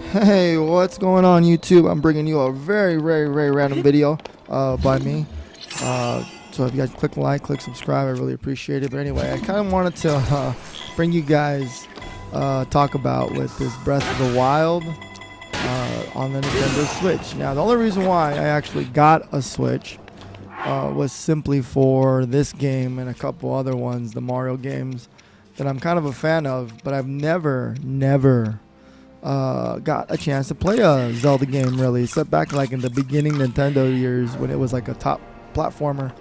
Hey, what's going on YouTube? I'm bringing you a very random video by me. So if you guys click like, click subscribe, I really appreciate it. But anyway, I kind of wanted to bring you guys talk about with this Breath of the Wild on the Nintendo Switch. Now, the only reason why I actually got a Switch was simply for this game and a couple other ones, the Mario games that I'm kind of a fan of, but I've never got a chance to play a Zelda game really, except back like in the beginning Nintendo years when it was like a top platformer.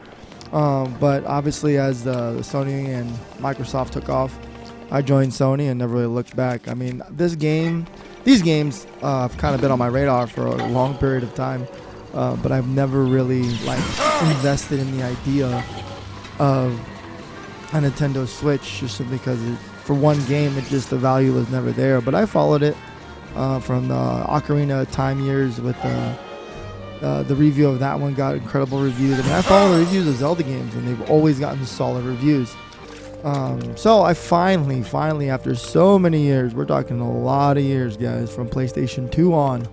But obviously as the Sony and Microsoft took off, I joined Sony and never really looked back. I mean, these games have kind of been on my radar for a long period of time, but I've never really like invested in the idea of a Nintendo Switch just simply because for one game, the value was never there. But I followed it from the Ocarina of Time years with the review of that one got incredible reviews. I mean, I follow the reviews of Zelda games, and they've always gotten solid reviews. So I finally, after so many years, we're talking a lot of years, guys, from PlayStation 2 on,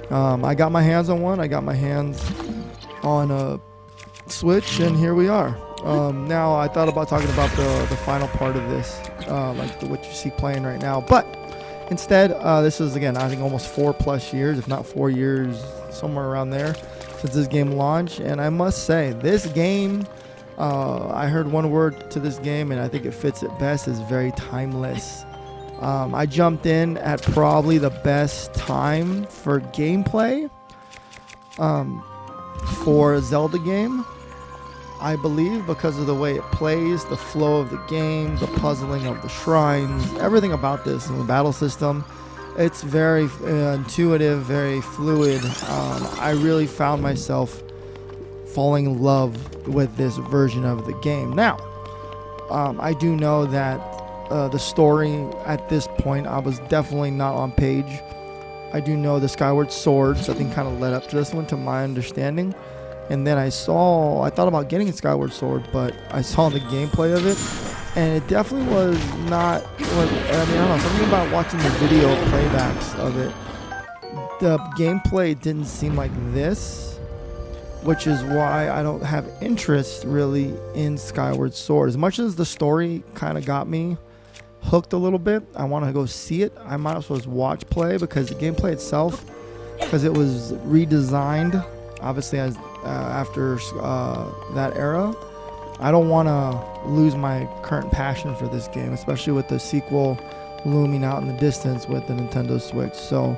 I got my hands on one. I got my hands on a Switch, and here we are. Now, I thought about talking about the final part of this, what you see playing right now. But instead, this is, again, I think almost 4+ years, if not 4 years, somewhere around there, since this game launched. And I must say, this game, I heard one word to this game, and I think it fits it best, is very timeless. I jumped in at probably the best time for gameplay for a Zelda game. I believe because of the way it plays, the flow of the game, the puzzling of the shrines, everything about this and the battle system, it's very intuitive, very fluid. I really found myself falling in love with this version of the game. Now, I do know that the story at this point, I was definitely not on page. I do know the Skyward Swords, I think, kind of led up to this one, to my understanding. And then I thought about getting a Skyward Sword, but I saw the gameplay of it, and it definitely was not, I don't know, something about watching the video playbacks of it. The gameplay didn't seem like this, which is why I don't have interest really in Skyward Sword. As much as the story kind of got me hooked a little bit, I want to go see it. I might as well just watch play, because the gameplay itself, because it was redesigned, obviously, as after that era, I don't want to lose my current passion for this game, especially with the sequel looming out in the distance with the Nintendo Switch. So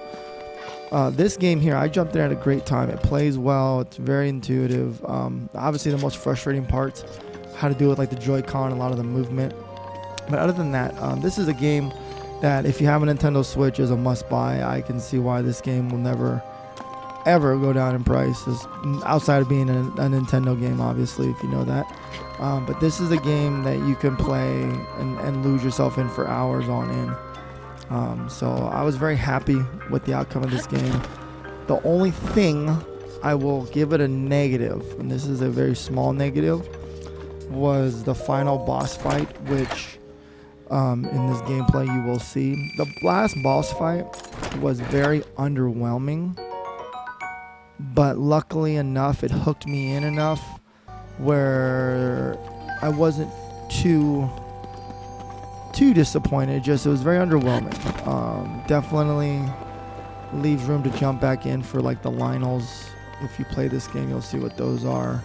this game here, I jumped in at a great time. It plays well. It's very intuitive. Obviously, the most frustrating parts how to do with like the Joy-Con, a lot of the movement. But other than that, this is a game that if you have a Nintendo Switch is a must-buy. I can see why this game will never ever go down in price, outside of being a Nintendo game, obviously, if you know that. But this is a game that you can play and lose yourself in for hours on end. So I was very happy with the outcome of this game. The only thing I will give it a negative, and this is a very small negative, was the final boss fight, which in this gameplay you will see. The last boss fight was very underwhelming, but luckily enough, it hooked me in enough where I wasn't too disappointed. It was very underwhelming. Definitely leaves room to jump back in for like the Lionels. If you play this game, you'll see what those are.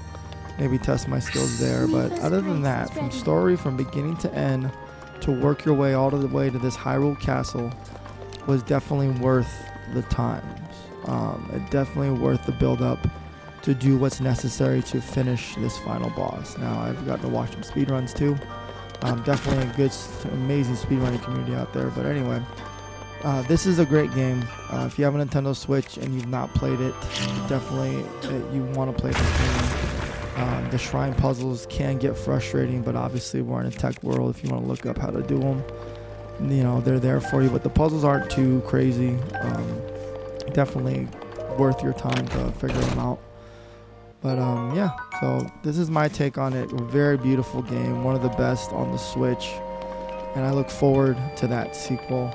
Maybe test my skills there. But other than that, from story, from beginning to end, to work your way all the way to this Hyrule Castle, was definitely worth the time. It definitely worth the build up to do what's necessary to finish this final boss. Now, I've gotten to watch some speedruns too. Definitely a good, amazing speedrunning community out there. But anyway, this is a great game. If you have a Nintendo Switch and you've not played it, definitely you want to play this game. The shrine puzzles can get frustrating, but obviously we're in a tech world. If you want to look up how to do them, you know, they're there for you. But the puzzles aren't too crazy. Definitely worth your time to figure them out. But yeah, so this is my take on it. A very beautiful game, one of the best on the Switch, and I look forward to that sequel.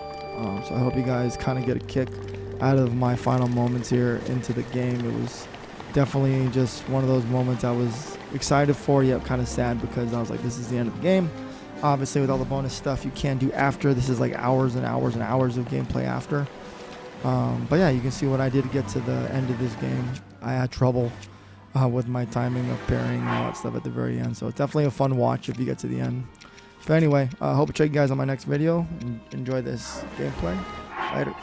So I hope you guys kind of get a kick out of my final moments here into the game. It was definitely just one of those moments I was excited for, yet kind of sad, because I was like, this is the end of the game. Obviously, with all the bonus stuff you can do after, this is like hours and hours and hours of gameplay after. But yeah, you can see what I did to get to the end of this game. I had trouble with my timing of pairing and all that stuff at the very end. So it's definitely a fun watch if you get to the end. But anyway, I hope to check you guys on my next video. Enjoy this gameplay. Later.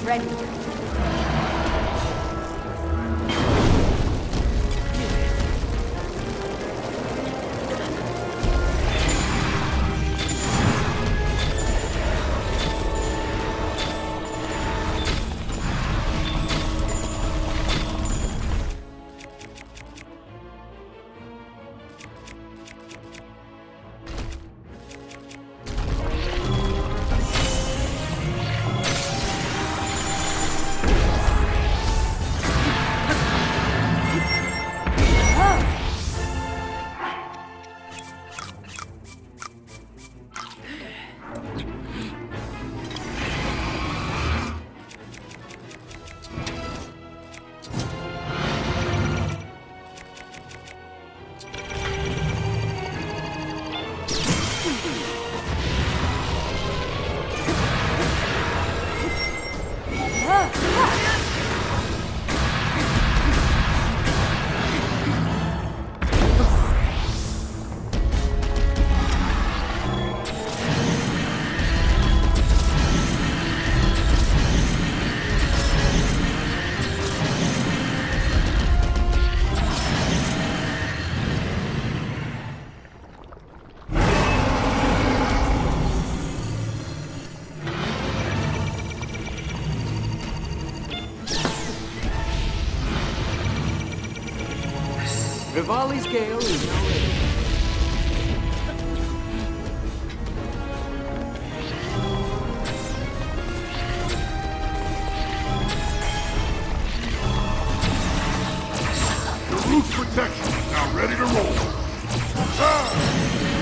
ready. Rivali's gale is now ready. The roof protection is now ready to roll. Ah!